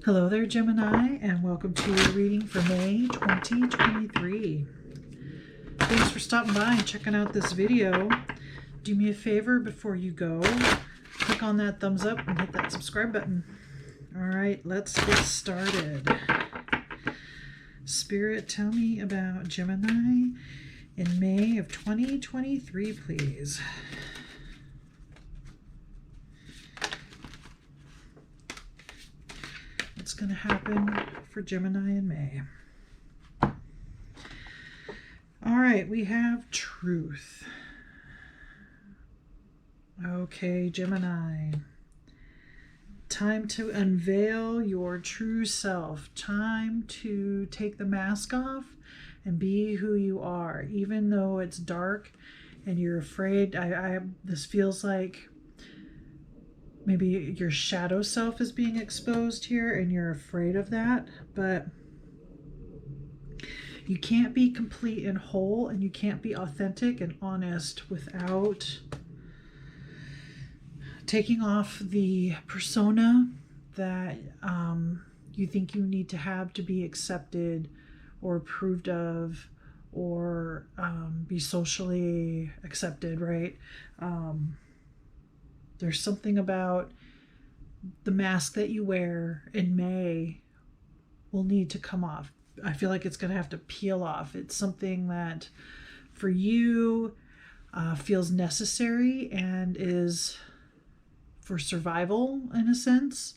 Hello there, Gemini, and welcome to your reading for May 2023. Thanks for stopping by and checking out this video. Do me a favor before you go. Click on that thumbs up and hit that subscribe button. All right, let's get started. Spirit, tell me about Gemini in May of 2023, please. What's going to happen for Gemini in May? All right, we have truth. Okay, Gemini. Time to unveil your true self. Time to take the mask off and be who you are, even though it's dark and you're afraid. This feels like maybe your shadow self is being exposed here and you're afraid of that, but you can't be complete and whole, and you can't be authentic and honest without taking off the persona that you think you need to have to be accepted or approved of or be socially accepted, right? There's something about the mask that you wear in May will need to come off. I feel like it's going to have to peel off. It's something that for you feels necessary and is for survival in a sense.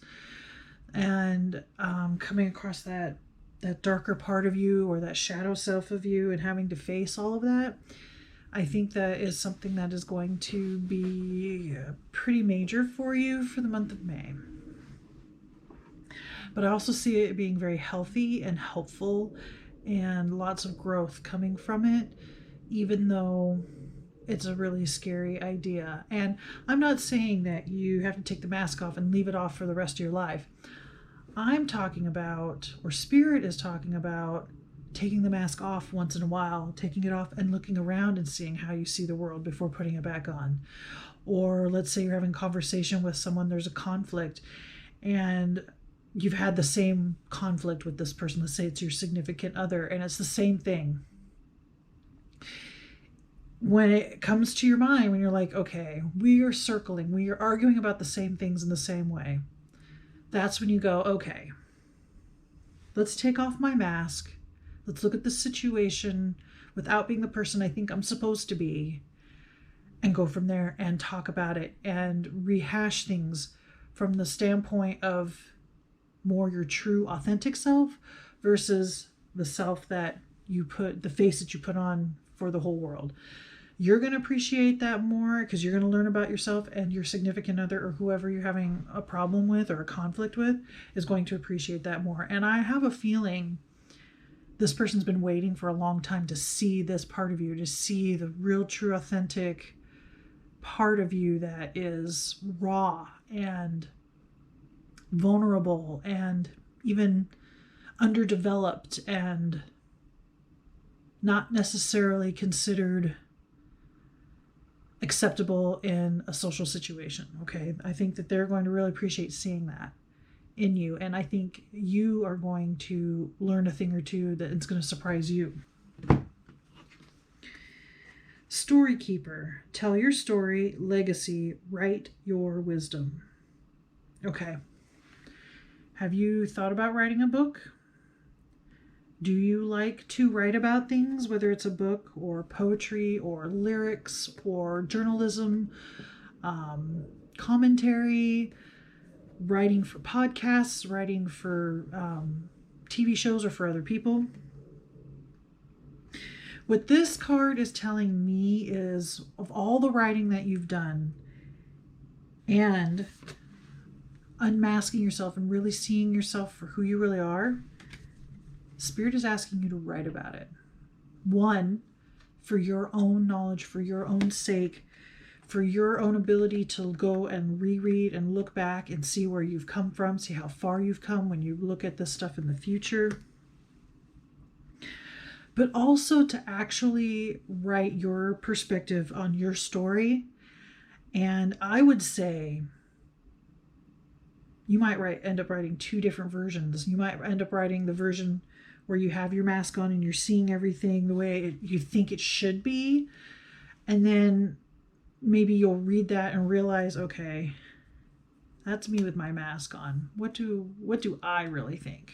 And coming across that darker part of you or that shadow self of you and having to face all of that, I think that is something that is going to be pretty major for you for the month of May. But I also see it being very healthy and helpful and lots of growth coming from it, even though it's a really scary idea. And I'm not saying that you have to take the mask off and leave it off for the rest of your life. I'm talking about, or Spirit is talking about, taking the mask off once in a while, taking it off and looking around and seeing how you see the world before putting it back on. Or let's say you're having a conversation with someone, there's a conflict, and you've had the same conflict with this person. Let's say it's your significant other, and it's the same thing. When it comes to your mind, when you're like, okay, we are circling, we are arguing about the same things in the same way, that's when you go, okay, let's take off my mask. Let's look at the situation without being the person I think I'm supposed to be and go from there and talk about it and rehash things from the standpoint of more your true authentic self versus the self that you put, the face that you put on for the whole world. You're going to appreciate that more because you're going to learn about yourself, and your significant other or whoever you're having a problem with or a conflict with is going to appreciate that more. And I have a feeling this person's been waiting for a long time to see this part of you, to see the real, true, authentic part of you that is raw and vulnerable and even underdeveloped and not necessarily considered acceptable in a social situation. Okay, I think that they're going to really appreciate seeing that in you, and I think you are going to learn a thing or two that it's going to surprise you. Story keeper, tell your story, legacy, write your wisdom. Okay, have you thought about writing a book? Do you like to write about things, whether it's a book or poetry or lyrics or journalism, commentary, writing for podcasts, writing for TV shows or for other people? What this card is telling me is, of all the writing that you've done and unmasking yourself and really seeing yourself for who you really are, Spirit is asking you to write about it. One, for your own knowledge, for your own sake, for your own ability to go and reread and look back and see where you've come from, see how far you've come when you look at this stuff in the future. But also to actually write your perspective on your story. And I would say You might end up writing two different versions. You might end up writing the version where you have your mask on and you're seeing everything the way you think it should be. And then maybe you'll read that and realize, okay, that's me with my mask on. What do I really think?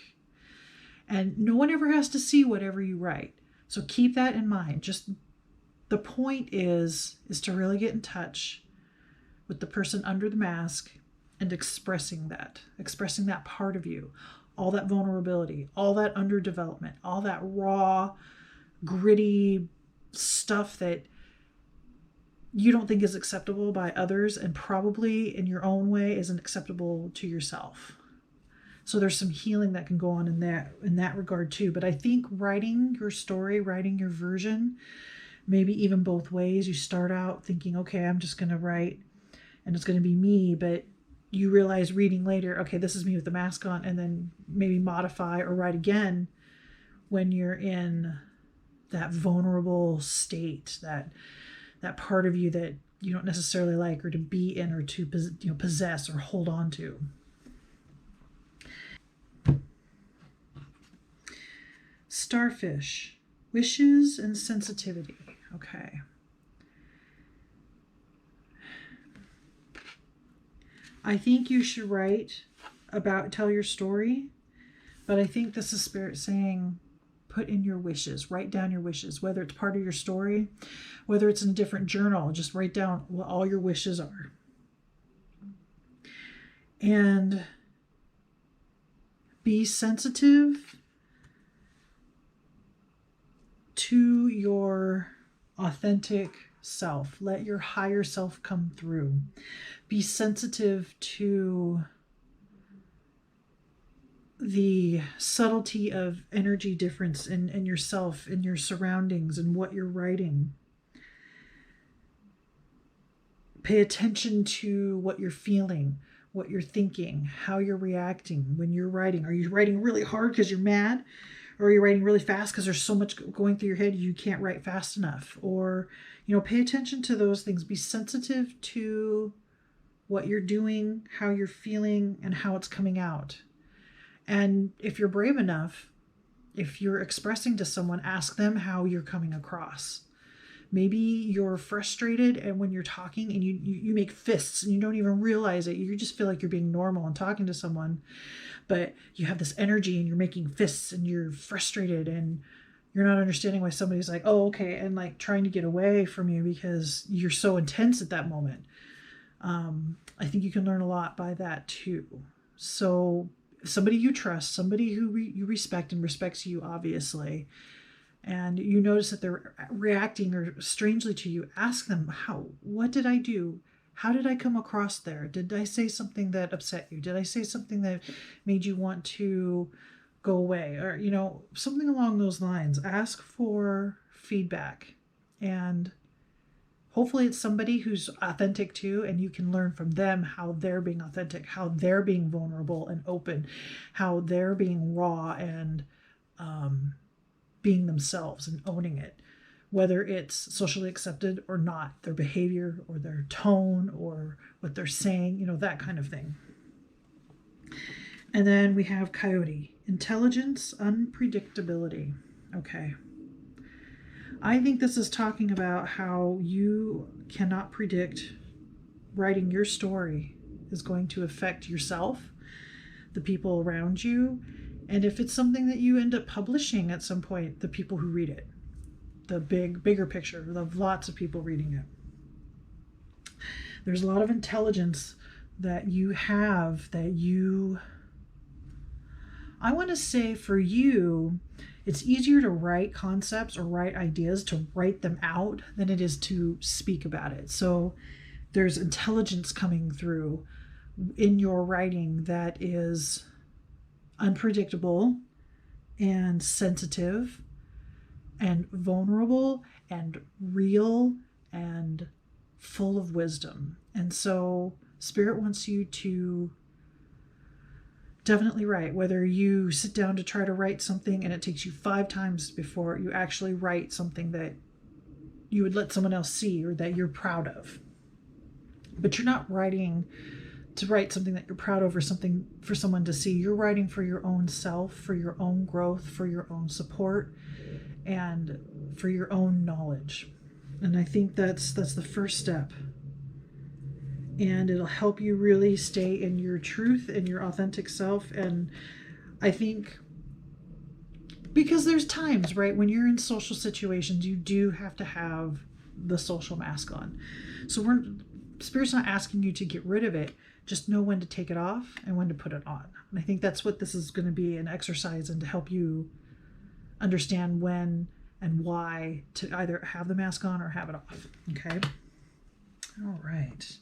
And no one ever has to see whatever you write. So keep that in mind. Just the point is to really get in touch with the person under the mask and expressing that part of you, all that vulnerability, all that underdevelopment, all that raw, gritty stuff that you don't think is acceptable by others and probably in your own way isn't acceptable to yourself. So there's some healing that can go on in that regard too. But I think writing your story, writing your version, maybe even both ways, you start out thinking, okay, I'm just going to write and it's going to be me, but you realize reading later, okay, this is me with the mask on, and then maybe modify or write again when you're in that vulnerable state, that part of you that you don't necessarily like or to be in or to possess or hold on to. Starfish, wishes and sensitivity. Okay. I think you should tell your story, but I think this is Spirit saying, put in your wishes, write down your wishes, whether it's part of your story, whether it's in a different journal, just write down what all your wishes are. And be sensitive to your authentic self. Let your higher self come through. Be sensitive to the subtlety of energy difference in yourself, in your surroundings, and what you're writing. Pay attention to what you're feeling, what you're thinking, how you're reacting when you're writing. Are you writing really hard because you're mad? Or are you writing really fast because there's so much going through your head you can't write fast enough? Or, pay attention to those things. Be sensitive to what you're doing, how you're feeling, and how it's coming out. And if you're brave enough, if you're expressing to someone, ask them how you're coming across. Maybe you're frustrated and when you're talking and you make fists and you don't even realize it. You just feel like you're being normal and talking to someone, but you have this energy and you're making fists and you're frustrated and you're not understanding why somebody's like, oh, okay, and like trying to get away from you because you're so intense at that moment. I think you can learn a lot by that too. So somebody you trust, somebody who you respect and respects you, obviously, and you notice that they're reacting or strangely to you, ask them, what did I do? How did I come across there? Did I say something that upset you? Did I say something that made you want to go away? Or, something along those lines. Ask for feedback. And hopefully it's somebody who's authentic too, and you can learn from them how they're being authentic, how they're being vulnerable and open, how they're being raw and being themselves and owning it, whether it's socially accepted or not, their behavior or their tone or what they're saying, that kind of thing. And then we have Coyote, intelligence, unpredictability. Okay. I think this is talking about how you cannot predict writing your story is going to affect yourself, the people around you, and if it's something that you end up publishing at some point, the people who read it, the bigger picture of lots of people reading it. There's a lot of intelligence that you have I want to say for you, it's easier to write concepts or write ideas, to write them out than it is to speak about it. So there's intelligence coming through in your writing that is unpredictable and sensitive and vulnerable and real and full of wisdom. And so Spirit wants you to definitely write, whether you sit down to try to write something and it takes you 5 times before you actually write something that you would let someone else see or that you're proud of. But you're not writing to write something that you're proud of, or something for someone to see. You're writing for your own self, for your own growth, for your own support, and for your own knowledge. And I think that's the first step. And it'll help you really stay in your truth and your authentic self. And I think, because there's times, right, when you're in social situations, you do have to have the social mask on. So Spirit's not asking you to get rid of it. Just know when to take it off and when to put it on. And I think that's what this is going to be, an exercise, and to help you understand when and why to either have the mask on or have it off. Okay. All right.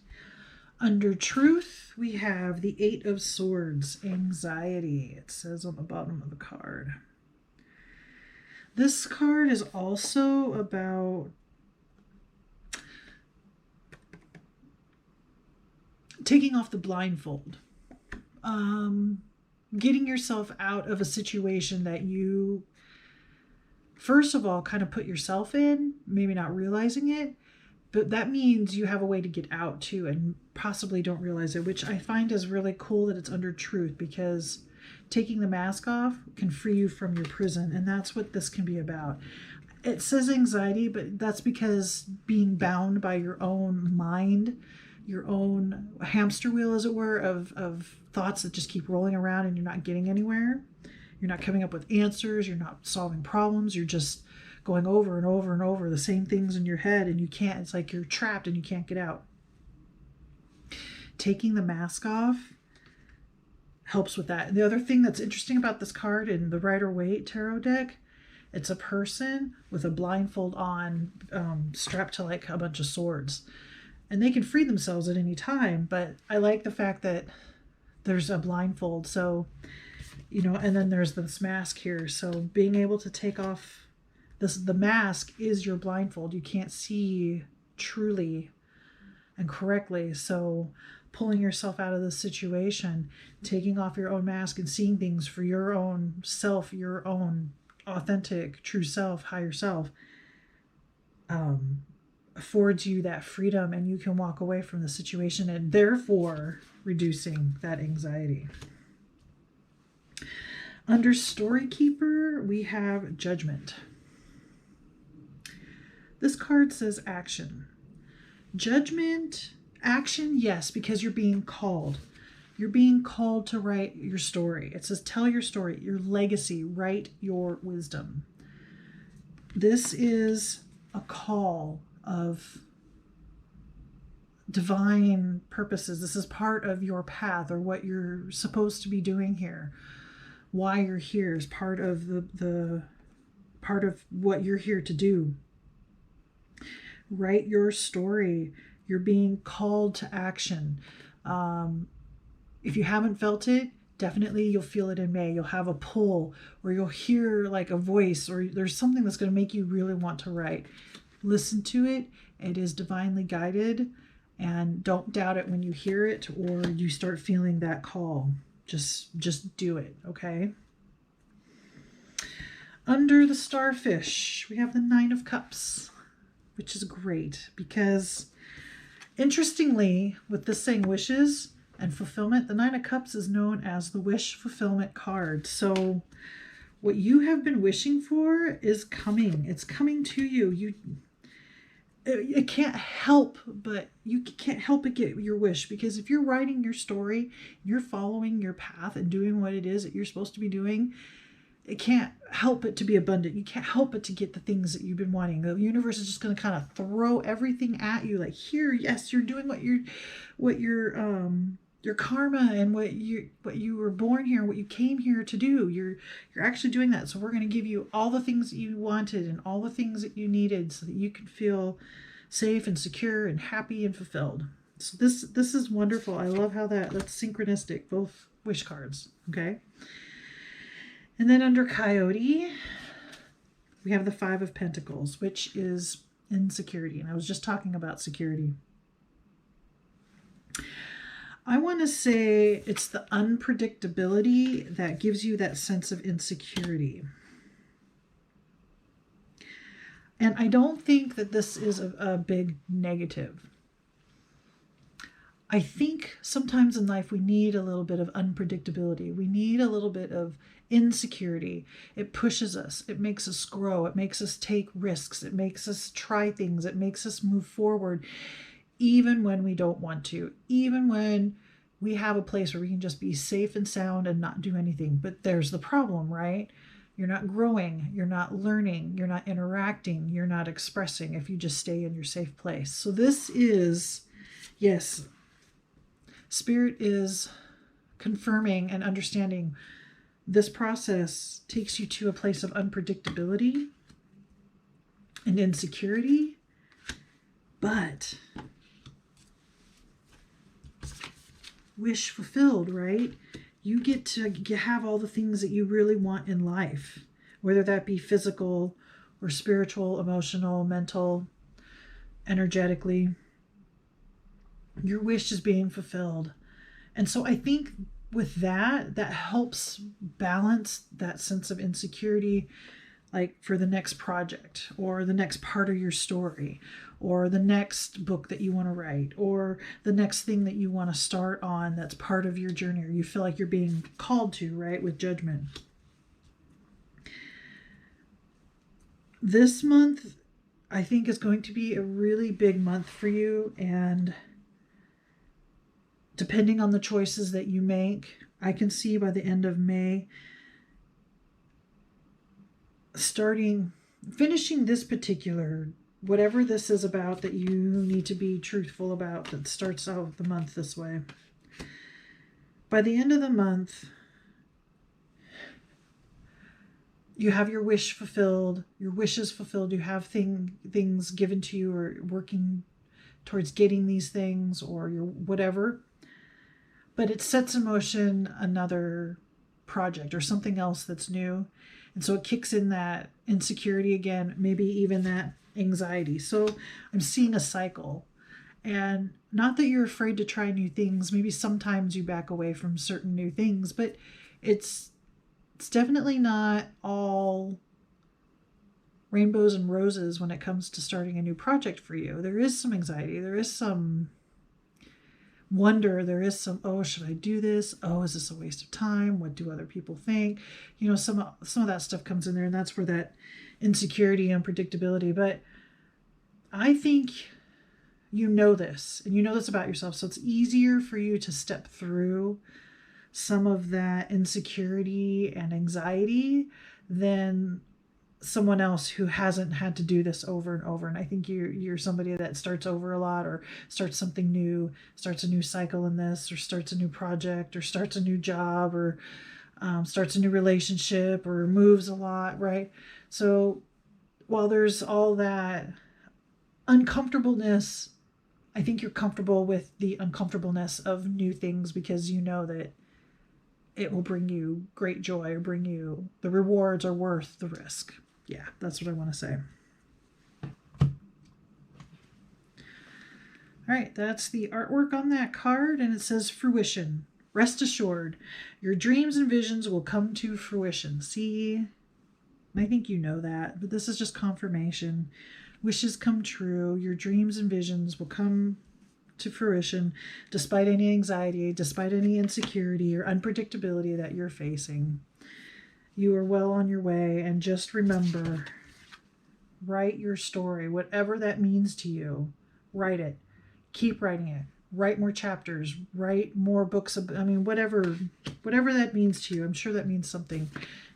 Under truth, we have the 8 of Swords, anxiety. It says on the bottom of the card. This card is also about taking off the blindfold. Getting yourself out of a situation that you, first of all, kind of put yourself in, maybe not realizing it. But that means you have a way to get out too, and possibly don't realize it, which I find is really cool that it's under truth, because taking the mask off can free you from your prison. And that's what this can be about. It says anxiety, but that's because being bound by your own mind, your own hamster wheel, as it were, of thoughts that just keep rolling around and you're not getting anywhere. You're not coming up with answers. You're not solving problems. You're just going over and over and over the same things in your head, and you can't, it's like you're trapped and you can't get out. Taking the mask off helps with that. And the other thing that's interesting about this card in the Rider-Waite tarot deck, it's a person with a blindfold on, strapped to like a bunch of swords, and they can free themselves at any time. But I like the fact that there's a blindfold, so and then there's this mask here, so being able to take off the mask is your blindfold. You can't see truly and correctly. So pulling yourself out of the situation, taking off your own mask and seeing things for your own self, your own authentic, true self, higher self, affords you that freedom, and you can walk away from the situation, and therefore reducing that anxiety. Under Storykeeper, we have Judgment. This card says action. Judgment, action, yes, because you're being called. You're being called to write your story. It says tell your story, your legacy, write your wisdom. This is a call of divine purposes. This is part of your path, or what you're supposed to be doing here. Why you're here is part of the part of what you're here to do. Write your story. You're being called to action. If you haven't felt it, definitely you'll feel it in May. You'll have a pull, or you'll hear like a voice, or there's something that's going to make you really want to write. Listen to it. It is divinely guided, and don't doubt it when you hear it or you start feeling that call. Just do it, okay? Under the Starfish, we have the 9 of Cups, which is great because, interestingly, with this saying wishes and fulfillment, the 9 of Cups is known as the wish fulfillment card. So what you have been wishing for is coming. It's coming to you. It can't help but get your wish, because if you're writing your story, you're following your path and doing what it is that you're supposed to be doing, it can't help it to be abundant. You can't help it to get the things that you've been wanting. The universe is just going to kind of throw everything at you, like, here, yes, you're doing what your karma and what you were born here, what you came here to do. You're actually doing that. So we're going to give you all the things that you wanted and all the things that you needed, so that you can feel safe and secure and happy and fulfilled. So this is wonderful. I love how that's synchronistic, both wish cards. Okay. And then under Coyote, we have the 5 of Pentacles, which is insecurity. And I was just talking about security. I want to say it's the unpredictability that gives you that sense of insecurity. And I don't think that this is a big negative. I think sometimes in life we need a little bit of unpredictability. We need a little bit of insecurity. It pushes us. It makes us grow. It makes us take risks. It makes us try things. It makes us move forward even when we don't want to, even when we have a place where we can just be safe and sound and not do anything. But there's the problem, right? You're not growing, you're not learning, you're not interacting, you're not expressing if you just stay in your safe place. So this is, yes, Spirit is confirming and understanding this process takes you to a place of unpredictability and insecurity, but wish fulfilled, right? You get to have all the things that you really want in life, whether that be physical or spiritual, emotional, mental, energetically. Your wish is being fulfilled. And so I think with that helps balance that sense of insecurity, like for the next project or the next part of your story or the next book that you want to write or the next thing that you want to start on that's part of your journey or you feel like you're being called to, right, with judgment. This month, I think, is going to be a really big month for you, and depending on the choices that you make, I can see by the end of May, finishing this particular, whatever this is about that you need to be truthful about, that starts out the month this way. By the end of the month, you have your wish fulfilled, your wishes fulfilled, you have things given to you or working towards getting these things or your whatever. But it sets in motion another project or something else that's new. And so it kicks in that insecurity again, maybe even that anxiety. So I'm seeing a cycle. And not that you're afraid to try new things. Maybe sometimes you back away from certain new things, but it's definitely not all rainbows and roses when it comes to starting a new project for you. There is some anxiety. There is some wonder. There is some, oh, should I do this? Oh, is this a waste of time? What do other people think? You know, some of that stuff comes in there, and that's where that insecurity and unpredictability. But I think you know this, and you know this about yourself, so it's easier for you to step through some of that insecurity and anxiety than someone else who hasn't had to do this over and over. And I think you're somebody that starts over a lot, or starts something new, starts a new cycle in this, or starts a new project, or starts a new job, or starts a new relationship, or moves a lot, right? So while there's all that uncomfortableness, I think you're comfortable with the uncomfortableness of new things because you know that it will bring you great joy, or bring you the rewards are worth the risk. Yeah, that's what I want to say. All right, that's the artwork on that card, and it says fruition. Rest assured, your dreams and visions will come to fruition. See, I think you know that, but this is just confirmation. Wishes come true. Your dreams and visions will come to fruition despite any anxiety, despite any insecurity or unpredictability that you're facing. You are well on your way, and just remember, write your story, whatever that means to you. Write it. Keep writing it. Write more chapters. Write more books. Whatever that means to you. I'm sure that means something.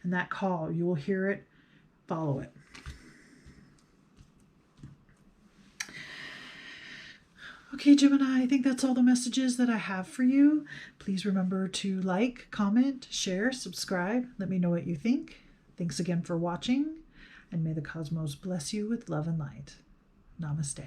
And that call, you will hear it. Follow it. Okay, Gemini, I think that's all the messages that I have for you. Please remember to like, comment, share, subscribe. Let me know what you think. Thanks again for watching, and may the cosmos bless you with love and light. Namaste.